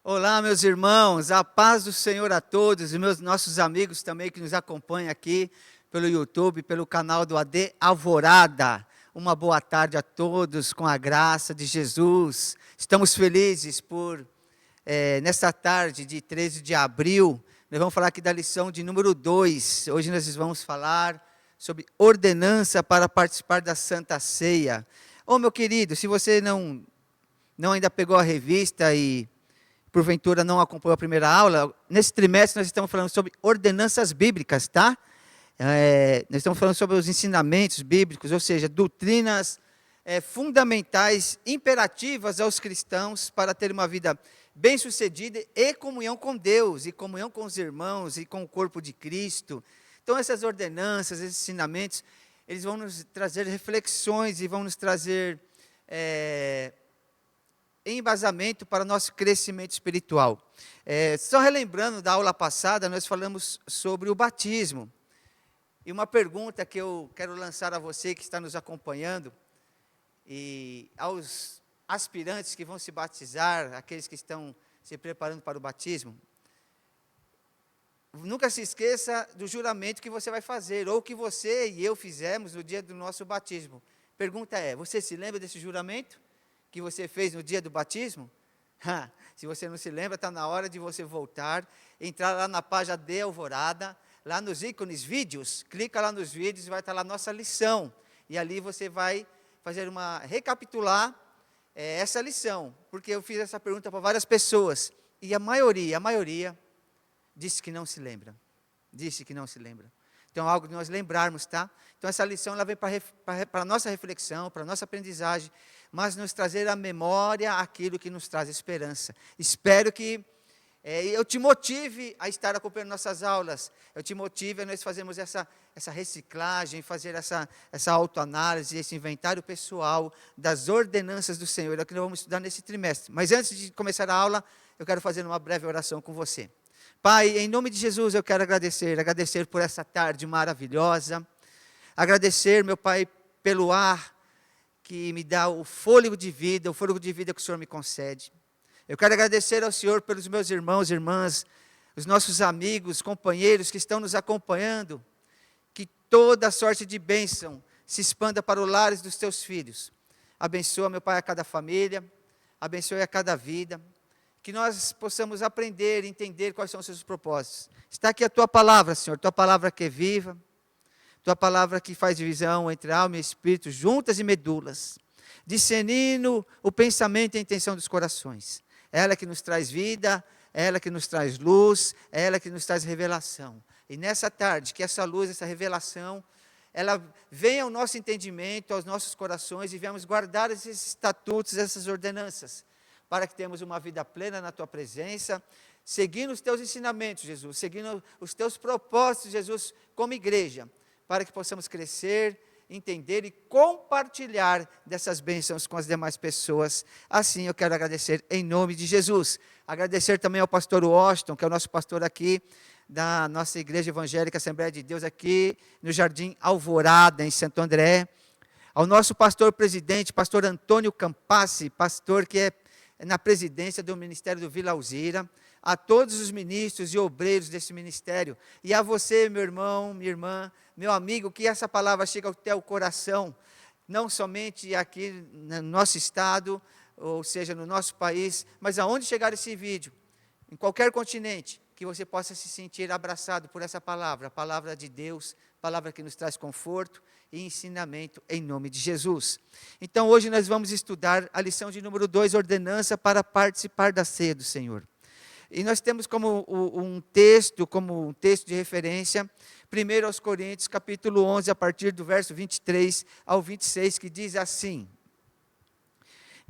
Olá, meus irmãos, a paz do Senhor a todos, e nossos amigos também que nos acompanham aqui pelo YouTube, pelo canal do AD Alvorada. Uma boa tarde a todos, com a graça de Jesus. Estamos felizes nesta tarde de 13 de abril, nós vamos falar aqui da lição de número 2. Hoje nós vamos falar sobre ordenança para participar da Santa Ceia. Ô, meu querido, se você não ainda pegou a revista e porventura não acompanhou a primeira aula, nesse trimestre nós estamos falando sobre ordenanças bíblicas, tá? Nós estamos falando sobre os ensinamentos bíblicos, ou seja, doutrinas fundamentais, imperativas aos cristãos para ter uma vida bem-sucedida e comunhão com Deus, e comunhão com os irmãos, e com o corpo de Cristo. Então essas ordenanças, esses ensinamentos, eles vão nos trazer reflexões e vão nos trazer embasamento para o nosso crescimento espiritual. Só relembrando da aula passada, nós falamos sobre o batismo. E uma pergunta que eu quero lançar a você que está nos acompanhando, e aos aspirantes que vão se batizar, aqueles que estão se preparando para o batismo. Nunca se esqueça do juramento que você vai fazer, ou que você e eu fizemos no dia do nosso batismo. Pergunta você se lembra desse juramento que você fez no dia do batismo? Se você não se lembra, está na hora de você voltar, entrar lá na página de Alvorada, lá nos ícones vídeos, clica lá nos vídeos e vai estar lá a nossa lição, e ali você vai recapitular essa lição, porque eu fiz essa pergunta para várias pessoas, e a maioria disse que não se lembra, Então é algo de nós lembrarmos, tá? Então essa lição ela vem para a nossa reflexão, para a nossa aprendizagem, mas nos trazer à memória aquilo que nos traz esperança. Espero que eu te motive a estar acompanhando nossas aulas, eu te motive a nós fazermos essa reciclagem, fazer essa autoanálise, esse inventário pessoal das ordenanças do Senhor, é o que nós vamos estudar nesse trimestre. Mas antes de começar a aula, eu quero fazer uma breve oração com você. Pai, em nome de Jesus, eu quero agradecer por essa tarde maravilhosa, agradecer, meu Pai, pelo ar que me dá o fôlego de vida que o Senhor me concede. Eu quero agradecer ao Senhor pelos meus irmãos e irmãs, os nossos amigos, companheiros que estão nos acompanhando, que toda sorte de bênção se expanda para os lares dos teus filhos. Abençoa, meu Pai, a cada família, abençoe a cada vida, que nós possamos aprender e entender quais são os seus propósitos. Está aqui a tua palavra, Senhor, tua palavra que é viva, tua palavra que faz divisão entre alma e espírito, juntas e medulas, discernindo o pensamento e a intenção dos corações. Ela que nos traz vida, ela que nos traz luz, ela que nos traz revelação. E nessa tarde, que essa luz, essa revelação, ela venha ao nosso entendimento, aos nossos corações, e venhamos guardar esses estatutos, essas ordenanças, para que tenhamos uma vida plena na tua presença, seguindo os teus ensinamentos, Jesus, seguindo os teus propósitos, Jesus, como igreja, para que possamos crescer, entender e compartilhar dessas bênçãos com as demais pessoas. Assim eu quero agradecer em nome de Jesus. Agradecer também ao pastor Washington, que é o nosso pastor aqui, da nossa Igreja Evangélica Assembleia de Deus, aqui no Jardim Alvorada, em Santo André. Ao nosso pastor presidente, pastor Antônio Campassi, pastor que é na presidência do Ministério do Vila Alzira, a todos os ministros e obreiros desse ministério, e a você, meu irmão, minha irmã, meu amigo, que essa palavra chegue ao teu coração, não somente aqui no nosso estado, ou seja, no nosso país, mas aonde chegar esse vídeo, em qualquer continente, que você possa se sentir abraçado por essa palavra, a palavra de Deus, palavra que nos traz conforto e ensinamento em nome de Jesus. Então hoje nós vamos estudar a lição de número 2, ordenança para participar da ceia do Senhor. E nós temos como um texto de referência, 1 aos Coríntios, capítulo 11, a partir do verso 23 ao 26, que diz assim: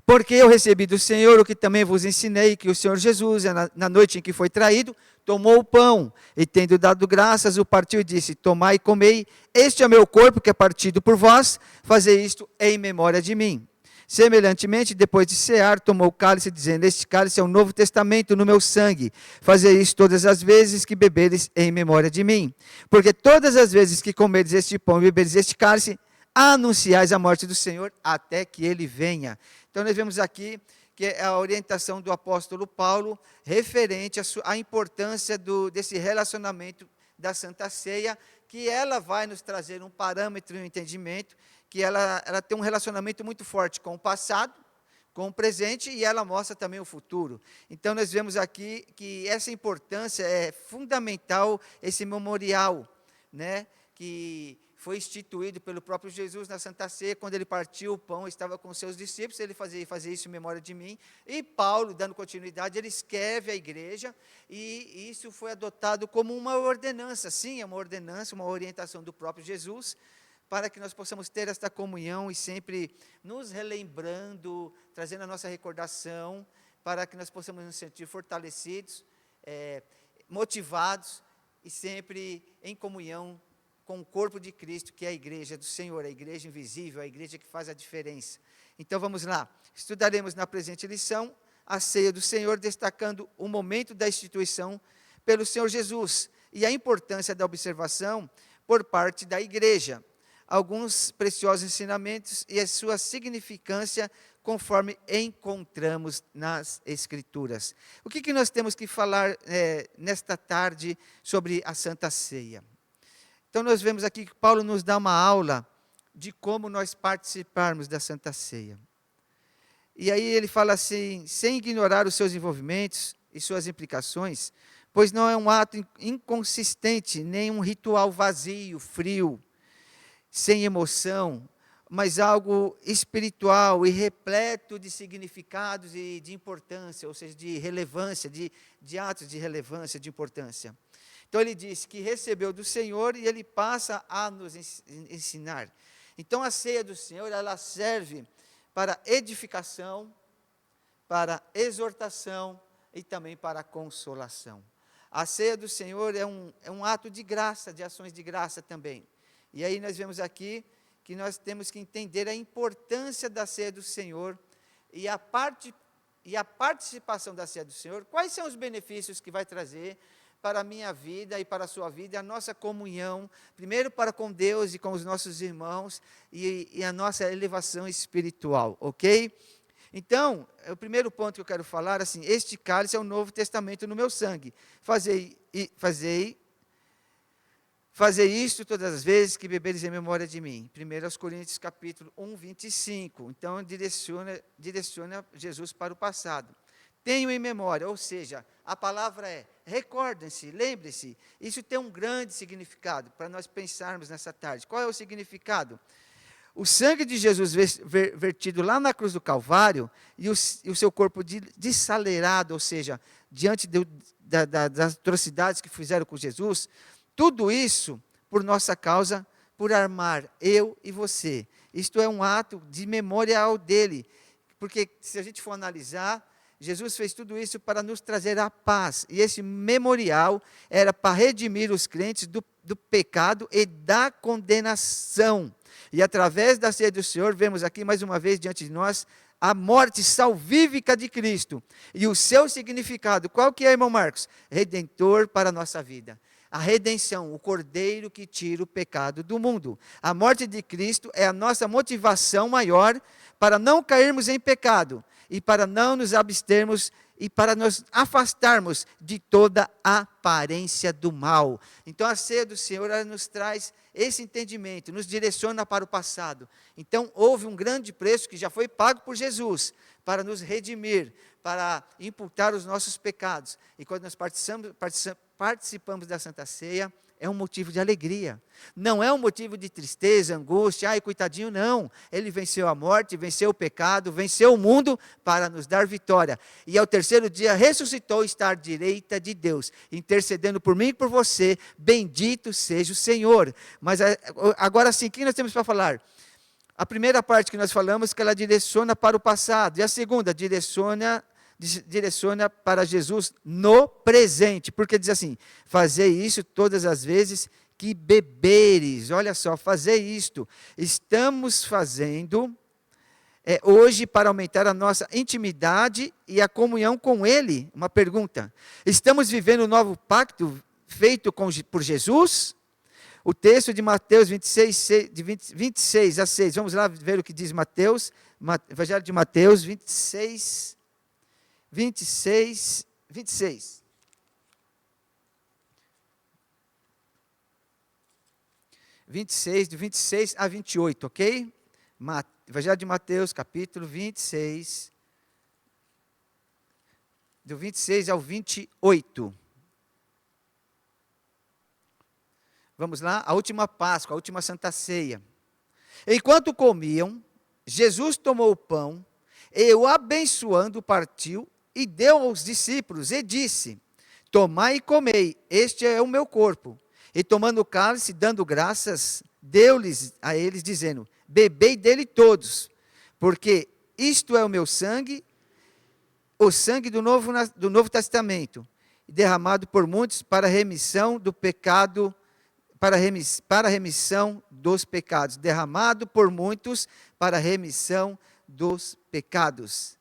Porque eu recebi do Senhor o que também vos ensinei, que o Senhor Jesus, na noite em que foi traído, tomou o pão, e tendo dado graças, o partiu e disse: Tomai e comei, este é meu corpo que é partido por vós, fazei isto em memória de mim. Semelhantemente, depois de cear, tomou o cálice, dizendo: Este cálice é o novo testamento no meu sangue. Fazei isso todas as vezes que beberes em memória de mim. Porque todas as vezes que comeres este pão e beberes este cálice, anunciais a morte do Senhor até que ele venha. Então nós vemos aqui que é a orientação do apóstolo Paulo, referente à importância desse relacionamento da Santa Ceia, que ela vai nos trazer um parâmetro e um entendimento, que ela tem um relacionamento muito forte com o passado, com o presente, e ela mostra também o futuro. Então, nós vemos aqui que essa importância é fundamental, esse memorial, né, que foi instituído pelo próprio Jesus na Santa Ceia, quando ele partiu o pão, estava com os seus discípulos, ele fazia isso em memória de mim, e Paulo, dando continuidade, ele escreve à igreja, e isso foi adotado como uma ordenança, sim, é uma ordenança, uma orientação do próprio Jesus, para que nós possamos ter esta comunhão e sempre nos relembrando, trazendo a nossa recordação, para que nós possamos nos sentir fortalecidos, motivados e sempre em comunhão com o corpo de Cristo, que é a igreja do Senhor, a igreja invisível, a igreja que faz a diferença. Então vamos lá, estudaremos na presente lição a ceia do Senhor, destacando o momento da instituição pelo Senhor Jesus e a importância da observação por parte da igreja, alguns preciosos ensinamentos e a sua significância conforme encontramos nas Escrituras. O que nós temos que falar nesta tarde sobre a Santa Ceia? Então, nós vemos aqui que Paulo nos dá uma aula de como nós participarmos da Santa Ceia. E aí ele fala assim, sem ignorar os seus envolvimentos e suas implicações, pois não é um ato inconsistente, nem um ritual vazio, frio, sem emoção, mas algo espiritual e repleto de significados e de importância, ou seja, de relevância, de atos de relevância, de importância. Então ele diz que recebeu do Senhor e ele passa a nos ensinar. Então a ceia do Senhor, ela serve para edificação, para exortação e também para consolação. A ceia do Senhor é um ato de graça, de ações de graça também. E aí nós vemos aqui que nós temos que entender a importância da ceia do Senhor e a participação da ceia do Senhor. Quais são os benefícios que vai trazer para a minha vida e para a sua vida, a nossa comunhão, primeiro para com Deus e com os nossos irmãos e a nossa elevação espiritual, ok? Então, o primeiro ponto que eu quero falar, assim, este cálice é o Novo Testamento no meu sangue. Fazer isto todas as vezes que beberes em memória de mim. 1 Coríntios capítulo 1, 25. Então, direciona Jesus para o passado. Tenho em memória, ou seja, a palavra é, recordem-se, lembre-se. Isso tem um grande significado para nós pensarmos nessa tarde. Qual é o significado? O sangue de Jesus vertido lá na cruz do Calvário e o seu corpo dessalerado, ou seja, diante das atrocidades que fizeram com Jesus, tudo isso por nossa causa, por amar eu e você. Isto é um ato de memorial dele, porque se a gente for analisar, Jesus fez tudo isso para nos trazer a paz, e esse memorial era para redimir os crentes do pecado e da condenação. E através da ceia do Senhor, vemos aqui mais uma vez diante de nós, a morte salvífica de Cristo, e o seu significado, qual que é, irmão Marcos? Redentor para a nossa vida. A redenção, o cordeiro que tira o pecado do mundo. A morte de Cristo é a nossa motivação maior para não cairmos em pecado e para não nos abstermos e para nos afastarmos de toda aparência do mal. Então a ceia do Senhor, ela nos traz esse entendimento, nos direciona para o passado. Então houve um grande preço que já foi pago por Jesus para nos redimir, para imputar os nossos pecados. E quando nós participamos da Santa Ceia, é um motivo de alegria. Não é um motivo de tristeza, angústia, ai, coitadinho, não. Ele venceu a morte, venceu o pecado, venceu o mundo para nos dar vitória. E ao terceiro dia ressuscitou e está à direita de Deus, intercedendo por mim e por você. Bendito seja o Senhor. Mas agora sim, o que nós temos para falar? A primeira parte que nós falamos, que ela direciona para o passado. E a segunda, direciona para Jesus no presente, porque diz assim, fazer isso todas as vezes que beberes. Olha só, fazer isto, estamos fazendo hoje para aumentar a nossa intimidade e a comunhão com Ele. Uma pergunta, estamos vivendo um novo pacto feito por Jesus? O texto de Mateus 26 a 6, vamos lá ver o que diz Mateus, Evangelho de Mateus 26, 26. 26. Do 26 a 28, ok? Evangelho de Mateus, capítulo 26, do 26 ao 28. Vamos lá? A última Páscoa, a última Santa Ceia. Enquanto comiam, Jesus tomou o pão, e o abençoando partiu, e deu aos discípulos, e disse: tomai e comei, este é o meu corpo. E tomando o cálice, dando graças, deu-lhes a eles, dizendo: bebei dele todos, porque isto é o meu sangue, o sangue do Novo Testamento, derramado por muitos para a remissão do pecado, para a remissão dos pecados, derramado por muitos para a remissão dos pecados.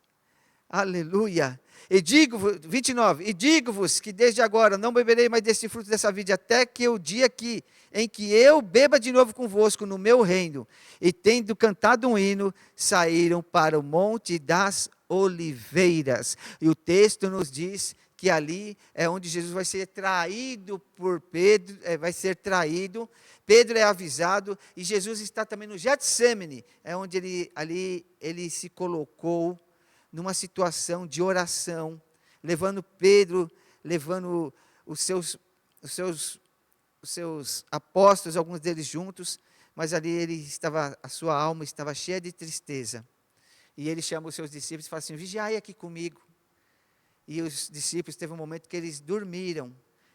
Aleluia. E digo-vos, 29, e digo-vos que desde agora não beberei mais deste fruto dessa vide, até que o dia em que eu beba de novo convosco no meu reino. E tendo cantado um hino, saíram para o Monte das Oliveiras. E o texto nos diz que ali é onde Jesus vai ser traído por Pedro, vai ser traído. Pedro é avisado, e Jesus está também no Getsêmani, é onde ele se colocou numa situação de oração, levando Pedro, levando os seus apóstolos, alguns deles juntos, mas ali a sua alma estava cheia de tristeza. E ele chama os seus discípulos e fala assim: vigiai aqui comigo. E os discípulos, teve um momento que eles dormiram,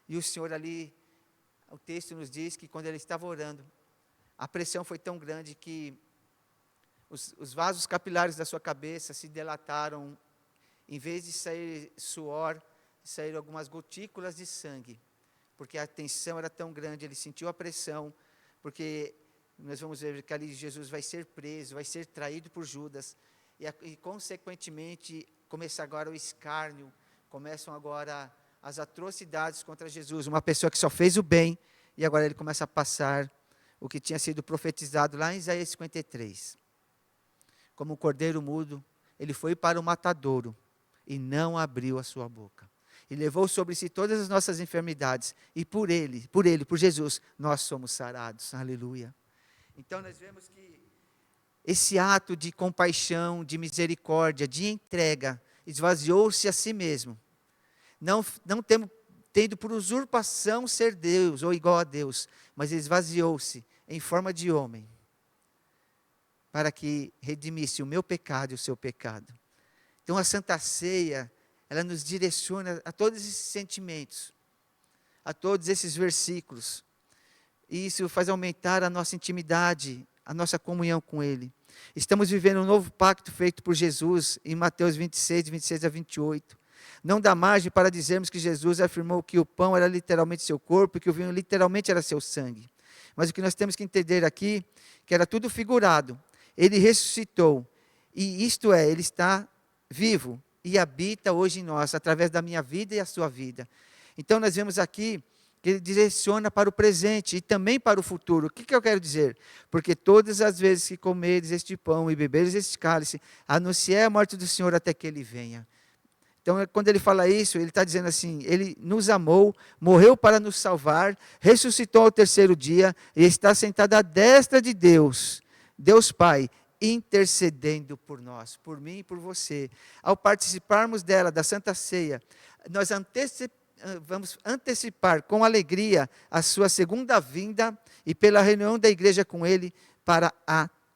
e o Senhor ali, o texto nos diz que quando ele estava orando, a pressão foi tão grande que os vasos capilares da sua cabeça se dilataram, em vez de sair suor, saíram algumas gotículas de sangue, porque a tensão era tão grande, ele sentiu a pressão, porque nós vamos ver que ali Jesus vai ser preso, vai ser traído por Judas, e consequentemente, começa agora o escárnio, começam agora as atrocidades contra Jesus, uma pessoa que só fez o bem, e agora ele começa a passar o que tinha sido profetizado lá em Isaías 53. Como um cordeiro mudo, ele foi para o matadouro e não abriu a sua boca. E levou sobre si todas as nossas enfermidades, e por Jesus, nós somos sarados. Aleluia. Então nós vemos que esse ato de compaixão, de misericórdia, de entrega, esvaziou-se a si mesmo. Não tendo por usurpação ser Deus ou igual a Deus, mas esvaziou-se em forma de homem, para que redimisse o meu pecado e o seu pecado. Então a Santa Ceia, ela nos direciona a todos esses sentimentos, a todos esses versículos. E isso faz aumentar a nossa intimidade, a nossa comunhão com Ele. Estamos vivendo um novo pacto feito por Jesus, em Mateus 26, 26 a 28. Não dá margem para dizermos que Jesus afirmou que o pão era literalmente seu corpo e que o vinho literalmente era seu sangue. Mas o que nós temos que entender aqui, que era tudo figurado. Ele ressuscitou, e isto é, Ele está vivo e habita hoje em nós, através da minha vida e a sua vida. Então nós vemos aqui que Ele direciona para o presente e também para o futuro. O que eu quero dizer? Porque todas as vezes que comeres este pão e beberes este cálice, anunciai a morte do Senhor até que Ele venha. Então, quando ele fala isso, ele está dizendo assim: Ele nos amou, morreu para nos salvar, ressuscitou ao terceiro dia e está sentado à destra de Deus, Deus Pai, intercedendo por nós, por mim e por você. Ao participarmos dela, da Santa Ceia, nós vamos antecipar com alegria a sua segunda vinda e pela reunião da igreja com Ele, para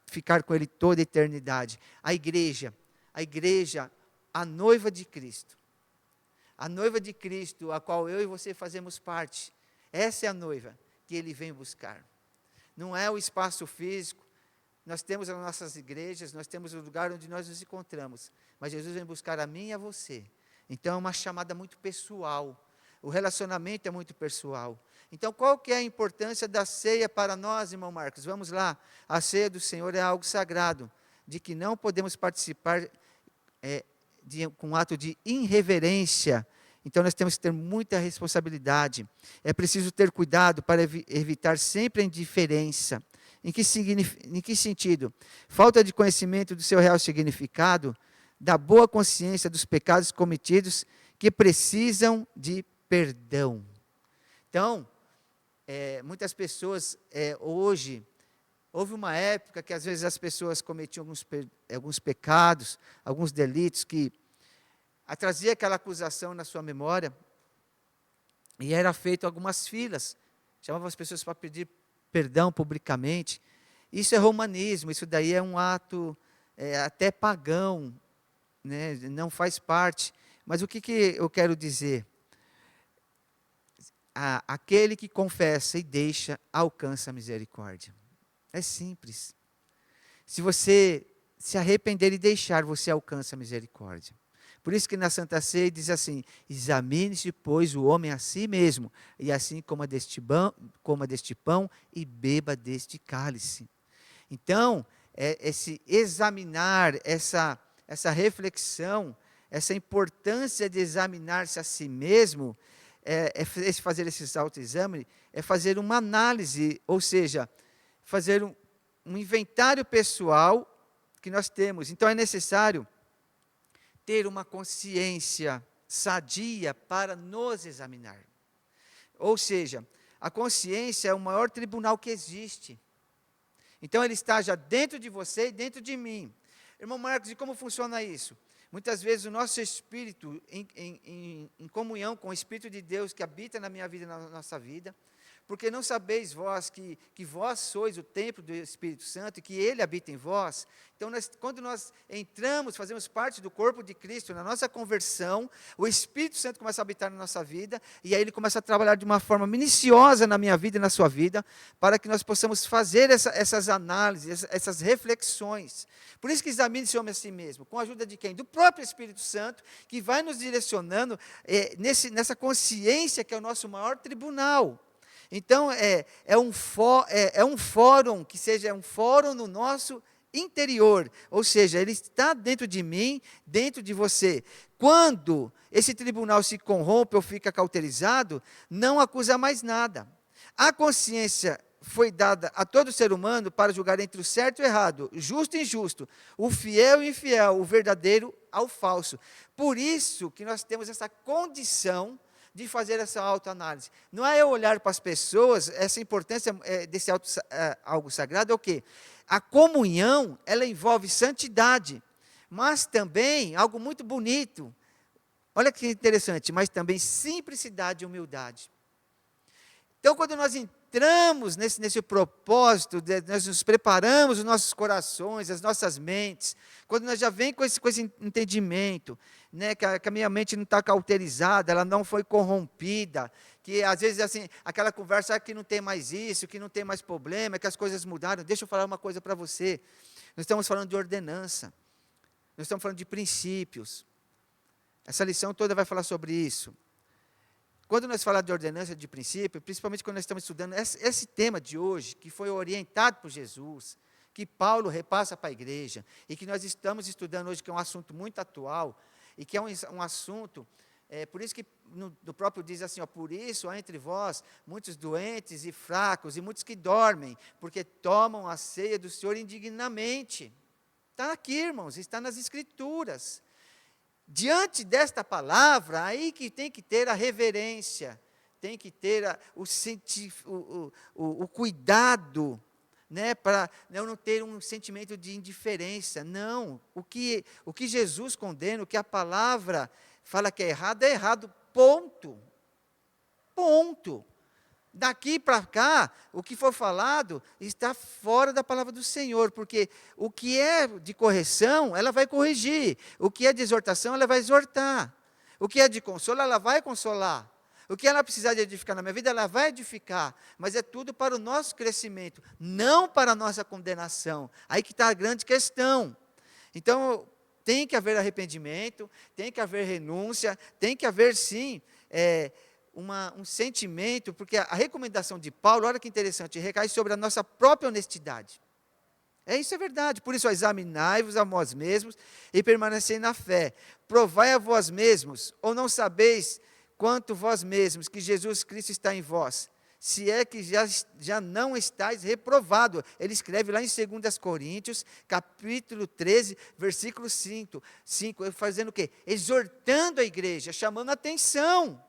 ficar com Ele toda a eternidade. A igreja, a noiva de Cristo, a qual eu e você fazemos parte, essa é a noiva que Ele vem buscar. Não é o espaço físico, nós temos as nossas igrejas, nós temos o lugar onde nós nos encontramos, mas Jesus vem buscar a mim e a você. Então é uma chamada muito pessoal, o relacionamento é muito pessoal. Então qual que é a importância da ceia para nós, irmão Marcos? Vamos lá, a ceia do Senhor é algo sagrado, de que não podemos participar com um ato de irreverência. Então nós temos que ter muita responsabilidade. É preciso ter cuidado para evitar sempre a indiferença. Em que sentido? Falta de conhecimento do seu real significado da boa consciência dos pecados cometidos que precisam de perdão. Então, muitas pessoas hoje, houve uma época que às vezes as pessoas cometiam alguns pecados, alguns delitos, que trazia aquela acusação na sua memória, e era feito algumas filas, chamavam as pessoas para pedir perdão publicamente. Isso é romanismo, isso daí é um ato até pagão, né? Não faz parte. Mas o que eu quero dizer? Aquele que confessa e deixa, alcança a misericórdia. É simples. Se você se arrepender e deixar, você alcança a misericórdia. Por isso que na Santa Ceia diz assim: examine-se, pois, o homem a si mesmo, e assim coma deste pão e beba deste cálice. Então, esse examinar, essa reflexão, essa importância de examinar-se a si mesmo, fazer esses autoexames, é fazer uma análise, ou seja, fazer um inventário pessoal que nós temos. Então, é necessário ter uma consciência sadia para nos examinar. Ou seja, a consciência é o maior tribunal que existe. Então, ele está já dentro de você e dentro de mim. Irmão Marcos, e como funciona isso? Muitas vezes o nosso espírito, em comunhão com o Espírito de Deus que habita na minha vida e na nossa vida, porque não sabeis vós que vós sois o templo do Espírito Santo e que Ele habita em vós. Então, quando nós entramos, fazemos parte do corpo de Cristo, na nossa conversão, o Espírito Santo começa a habitar na nossa vida, e aí Ele começa a trabalhar de uma forma minuciosa na minha vida e na sua vida, para que nós possamos fazer essas análises, essas reflexões. Por isso que examine-se o homem a si mesmo. Com a ajuda de quem? Do próprio Espírito Santo, que vai nos direcionando nessa consciência que é o nosso maior tribunal. Então, é um fórum, que seja um fórum no nosso interior, ou seja, ele está dentro de mim, dentro de você. Quando esse tribunal se corrompe ou fica cauterizado, não acusa mais nada. A consciência foi dada a todo ser humano para julgar entre o certo e o errado, justo e injusto, o fiel e o infiel, o verdadeiro ao falso. Por isso que nós temos essa condição de fazer essa autoanálise. Não é eu olhar para as pessoas, essa importância desse algo sagrado é o quê? A comunhão, ela envolve santidade, mas também algo muito bonito. Olha que interessante, mas também simplicidade e humildade. Então, quando nós entramos nesse propósito, nós nos preparamos os nossos corações, as nossas mentes, quando nós já vem com esse entendimento, né, que a minha mente não está cauterizada, ela não foi corrompida, que às vezes assim, aquela conversa que não tem mais isso, que não tem mais problema, que as coisas mudaram. Deixa eu falar uma coisa para você. Nós estamos falando de ordenança, nós estamos falando de princípios. Essa lição toda vai falar sobre isso. Quando nós falamos de ordenança de princípio, principalmente quando nós estamos estudando esse tema de hoje, que foi orientado por Jesus, que Paulo repassa para a igreja, e que nós estamos estudando hoje, que é um assunto muito atual, e que é um assunto, por isso que no próprio diz assim, por isso há entre vós muitos doentes e fracos, e muitos que dormem, porque tomam a ceia do Senhor indignamente. Está aqui, irmãos, está nas Escrituras. Diante desta palavra, aí que tem que ter a reverência, tem que ter o cuidado, né, para eu não ter um sentimento de indiferença. Não, o que Jesus condena, o que a palavra fala que é errado, ponto. Ponto. Daqui para cá, o que for falado está fora da palavra do Senhor, porque o que é de correção, ela vai corrigir. O que é de exortação, ela vai exortar. O que é de consolo, ela vai consolar. O que ela precisar de edificar na minha vida, ela vai edificar. Mas é tudo para o nosso crescimento, não para a nossa condenação. Aí que está a grande questão. Então, tem que haver arrependimento, tem que haver renúncia, tem que haver, sim, um sentimento, porque a recomendação de Paulo, olha que interessante, recai sobre a nossa própria honestidade. Isso é verdade. Por isso, examinai-vos a vós mesmos e permanecei na fé. Provai a vós mesmos, ou não sabeis quanto vós mesmos que Jesus Cristo está em vós, se é que já não estáis reprovado. Ele escreve lá em 2 Coríntios, capítulo 13, versículo 5, fazendo o quê? Exortando a igreja, chamando a atenção.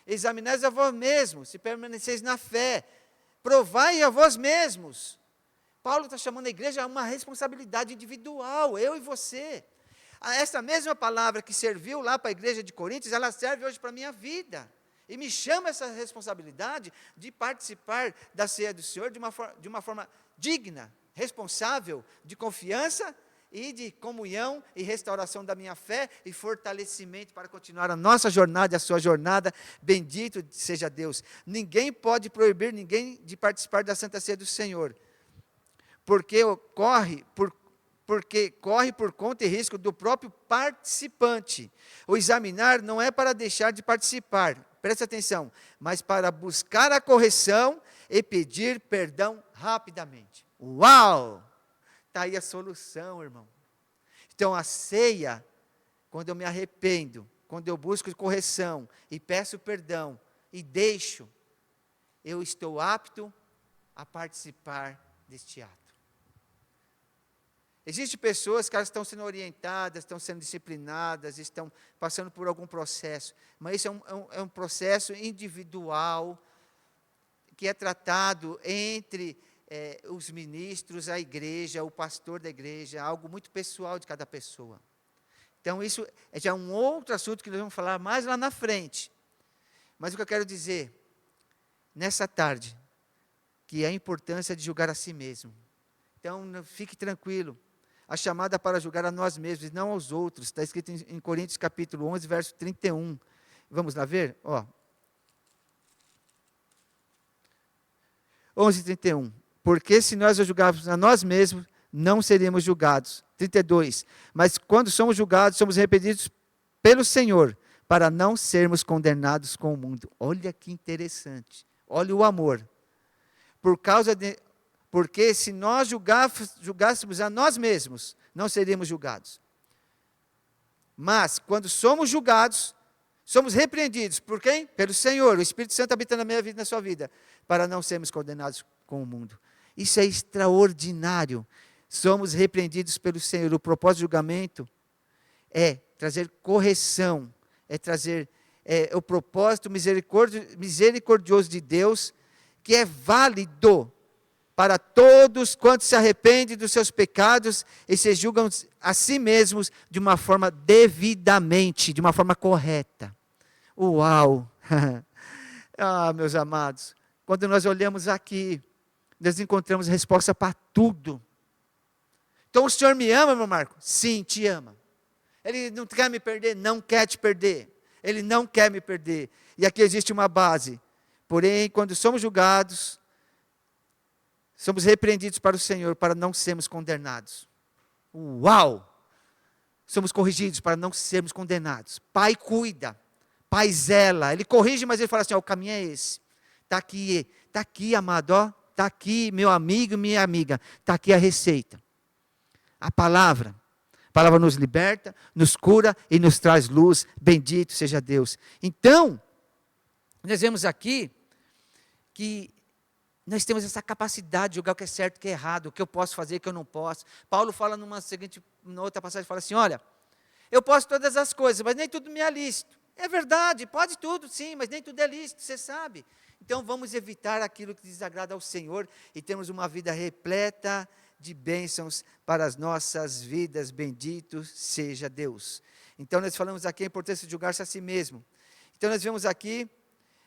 Examinais a vós mesmos, se permaneceis na fé. Provai a vós mesmos. Paulo está chamando a igreja a uma responsabilidade individual, eu e você. Essa mesma palavra que serviu lá para a igreja de Coríntios, ela serve hoje para a minha vida. E me chama essa responsabilidade de participar da ceia do Senhor de uma forma digna, responsável, de confiança e de comunhão e restauração da minha fé e fortalecimento para continuar a nossa jornada e a sua jornada. Bendito seja Deus. Ninguém pode proibir ninguém de participar da Santa Ceia do Senhor, porque corre por conta e risco do próprio participante. O examinar não é para deixar de participar, preste atenção, mas para buscar a correção e pedir perdão rapidamente. Uau! Está aí a solução, irmão. Então, a ceia, quando eu me arrependo, quando eu busco correção e peço perdão e deixo, eu estou apto a participar deste ato. Existem pessoas que elas estão sendo orientadas, estão sendo disciplinadas, estão passando por algum processo, mas isso é um processo individual, que é tratado entre os ministros, a igreja, o pastor da igreja, algo muito pessoal de cada pessoa. Então, isso é já um outro assunto que nós vamos falar mais lá na frente. Mas o que eu quero dizer, nessa tarde, que é a importância de julgar a si mesmo. Então, fique tranquilo. A chamada para julgar a nós mesmos, e não aos outros. Está escrito em Coríntios capítulo 11, verso 31. Vamos lá ver? 11:31. Porque se nós julgarmos a nós mesmos, não seremos julgados. 32. Mas quando somos julgados, somos arrependidos pelo Senhor, para não sermos condenados com o mundo. Olha que interessante. Olha o amor. Porque se nós julgássemos a nós mesmos, não seríamos julgados. Mas, quando somos julgados, somos repreendidos. Por quem? Pelo Senhor. O Espírito Santo habita na minha vida e na sua vida. Para não sermos condenados com o mundo. Isso é extraordinário. Somos repreendidos pelo Senhor. O propósito do julgamento é trazer correção. É trazer o propósito misericordioso de Deus, que é válido para todos quantos se arrependem dos seus pecados e se julgam a si mesmos de uma forma devidamente, de uma forma correta. Uau! Meus amados, quando nós olhamos aqui, nós encontramos resposta para tudo. Então, o Senhor me ama, meu Marco? Sim, te ama. Ele não quer me perder? Não quer te perder. Ele não quer me perder. E aqui existe uma base. Porém, quando somos julgados, somos repreendidos para o Senhor, para não sermos condenados. Uau! Somos corrigidos para não sermos condenados. Pai cuida, Pai zela. Ele corrige, mas ele fala assim, o caminho é esse. Está aqui, amado, está aqui, meu amigo, minha amiga. Está aqui a receita. A palavra nos liberta, nos cura e nos traz luz. Bendito seja Deus. Então, nós vemos aqui que nós temos essa capacidade de julgar o que é certo, o que é errado, o que eu posso fazer, o que eu não posso. Paulo fala numa outra passagem, fala assim, olha, eu posso todas as coisas, mas nem tudo me é lícito. É verdade, pode tudo, sim, mas nem tudo é lícito, você sabe. Então vamos evitar aquilo que desagrada ao Senhor e termos uma vida repleta de bênçãos para as nossas vidas. Bendito seja Deus. Então nós falamos aqui a importância de julgar-se a si mesmo. Então nós vemos aqui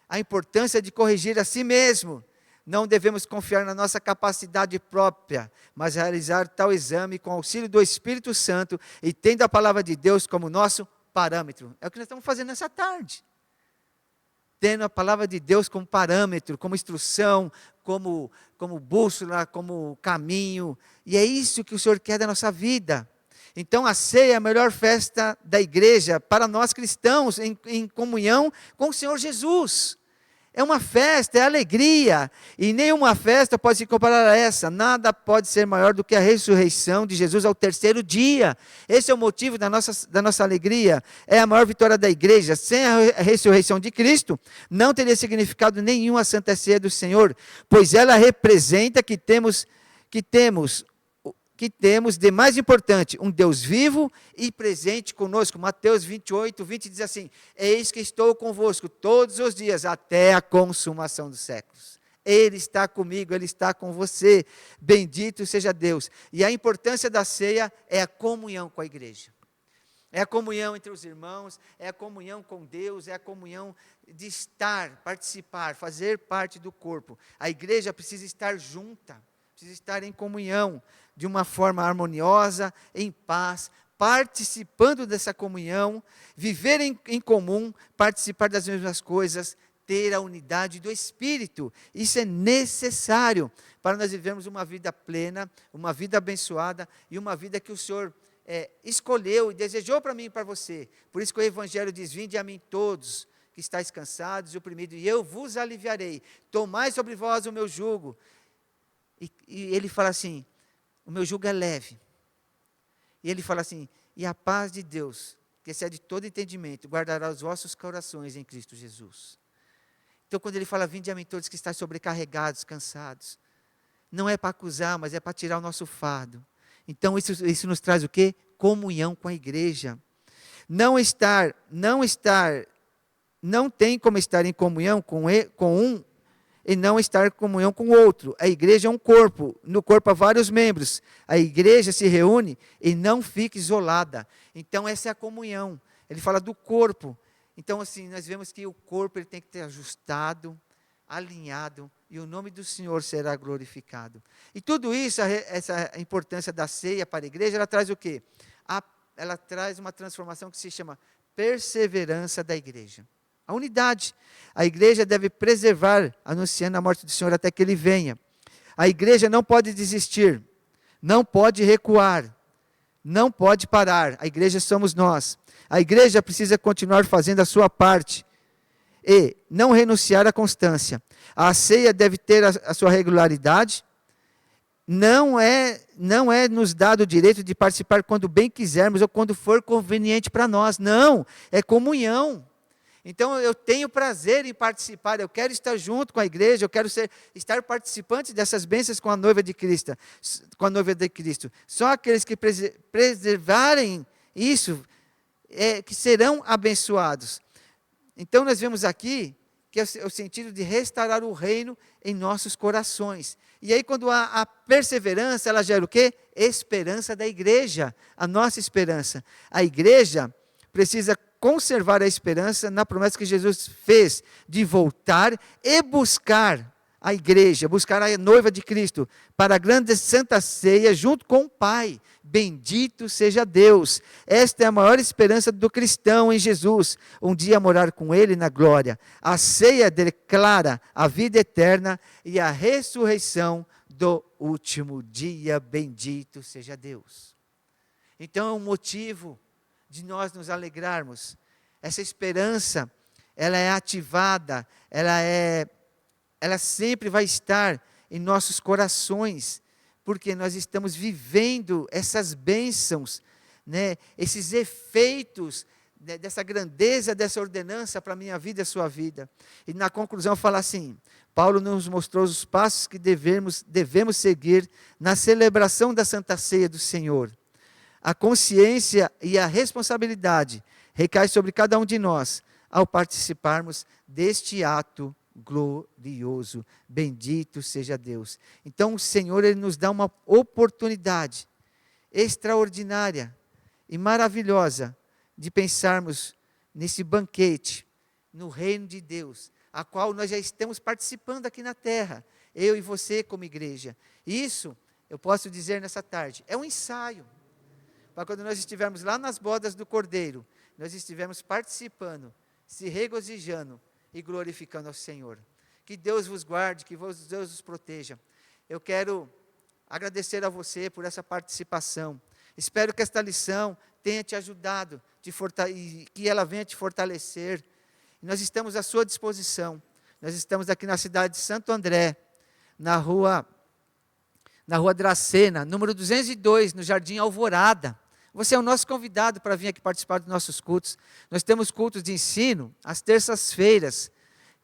a importância de corrigir a si mesmo. Não devemos confiar na nossa capacidade própria, mas realizar tal exame com auxílio do Espírito Santo e tendo a palavra de Deus como nosso parâmetro. É o que nós estamos fazendo nessa tarde. Tendo a palavra de Deus como parâmetro, como instrução, como bússola, como caminho. E é isso que o Senhor quer da nossa vida. Então a ceia é a melhor festa da igreja para nós cristãos, em comunhão com o Senhor Jesus. É uma festa, é alegria. E nenhuma festa pode se comparar a essa. Nada pode ser maior do que a ressurreição de Jesus ao terceiro dia. Esse é o motivo da nossa alegria. É a maior vitória da igreja. Sem a ressurreição de Cristo, não teria significado nenhum a Santa Ceia do Senhor, pois ela representa que temos de mais importante, um Deus vivo e presente conosco. Mateus 28, 20 diz assim: eis que estou convosco todos os dias, até a consumação dos séculos. Ele está comigo, Ele está com você. Bendito seja Deus. E a importância da ceia é a comunhão com a igreja. É a comunhão entre os irmãos, é a comunhão com Deus, é a comunhão de estar, participar, fazer parte do corpo. A igreja precisa estar junta, precisa estar em comunhão, de uma forma harmoniosa, em paz, participando dessa comunhão, viver em comum, participar das mesmas coisas, ter a unidade do Espírito. Isso é necessário para nós vivermos uma vida plena, uma vida abençoada e uma vida que o Senhor escolheu e desejou para mim e para você. Por isso que o Evangelho diz: vinde a mim todos que estáis cansados e oprimidos, e eu vos aliviarei. Tomai sobre vós o meu jugo. E ele fala assim: o meu jugo é leve. E ele fala assim: e a paz de Deus, que excede todo entendimento, guardará os vossos corações em Cristo Jesus. Então, quando ele fala: vinde a mim todos que estáis sobrecarregados, cansados, não é para acusar, mas é para tirar o nosso fardo. Então, isso nos traz o quê? Comunhão com a igreja. Não tem como estar em comunhão com um e não estar em comunhão com o outro. A igreja é um corpo, no corpo há vários membros. A igreja se reúne e não fica isolada. Então essa é a comunhão. Ele fala do corpo. Então assim, nós vemos que o corpo ele tem que ter ajustado, alinhado, e o nome do Senhor será glorificado. E tudo isso, essa importância da ceia para a igreja, ela traz o quê? Ela traz uma transformação que se chama perseverança da igreja. A unidade. A igreja deve preservar, anunciando a morte do Senhor até que Ele venha. A igreja não pode desistir, não pode recuar, não pode parar. A igreja somos nós. A igreja precisa continuar fazendo a sua parte e não renunciar à constância. A ceia deve ter a sua regularidade. Não é nos dado o direito de participar quando bem quisermos ou quando for conveniente para nós. Não, é comunhão. Então eu tenho prazer em participar, eu quero estar junto com a igreja, eu quero estar participante dessas bênçãos com a noiva de Cristo. Só aqueles que preservarem isso, que serão abençoados. Então nós vemos aqui que é o sentido de restaurar o reino em nossos corações. E aí quando há a perseverança, ela gera o quê? Esperança da igreja, a nossa esperança. A igreja precisa conservar a esperança na promessa que Jesus fez de voltar e buscar a igreja, buscar a noiva de Cristo para a grande santa ceia junto com o Pai. Bendito seja Deus. Esta é a maior esperança do cristão em Jesus, um dia morar com Ele na glória. A ceia declara a vida eterna e a ressurreição do último dia. Bendito seja Deus. Então é um motivo de nós nos alegrarmos. Essa esperança, ela é ativada, ela sempre vai estar em nossos corações, porque nós estamos vivendo essas bênçãos, né, esses efeitos dessa grandeza, dessa ordenança para a minha vida e a sua vida. E na conclusão fala assim: Paulo nos mostrou os passos que devemos seguir na celebração da Santa Ceia do Senhor. A consciência e a responsabilidade recai sobre cada um de nós ao participarmos deste ato glorioso. Bendito seja Deus. Então o Senhor ele nos dá uma oportunidade extraordinária e maravilhosa de pensarmos nesse banquete, no reino de Deus, a qual nós já estamos participando aqui na terra, eu e você como igreja. Isso, eu posso dizer nessa tarde, é um ensaio, para quando nós estivermos lá nas bodas do Cordeiro, nós estivermos participando, se regozijando e glorificando ao Senhor. Que Deus vos guarde, que Deus vos proteja. Eu quero agradecer a você por essa participação. Espero que esta lição tenha te ajudado, e que ela venha te fortalecer. Nós estamos à sua disposição. Nós estamos aqui na cidade de Santo André, na rua Dracena, número 202, no Jardim Alvorada. Você é o nosso convidado para vir aqui participar dos nossos cultos. Nós temos cultos de ensino às terças-feiras,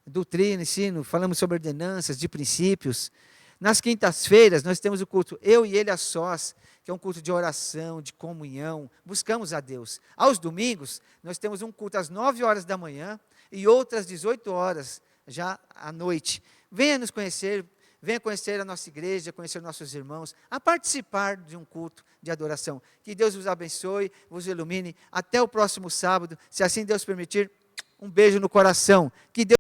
doutrina, ensino, falamos sobre ordenanças, de princípios. Nas quintas-feiras, nós temos o culto Eu e Ele a Sós, que é um culto de oração, de comunhão, buscamos a Deus. Aos domingos, nós temos um culto às 9 horas da manhã e outras 18 horas, já à noite. Venha nos conhecer, venha conhecer a nossa igreja, conhecer nossos irmãos, a participar de um culto de adoração. Que Deus vos abençoe, vos ilumine. Até o próximo sábado, se assim Deus permitir, um beijo no coração. Que Deus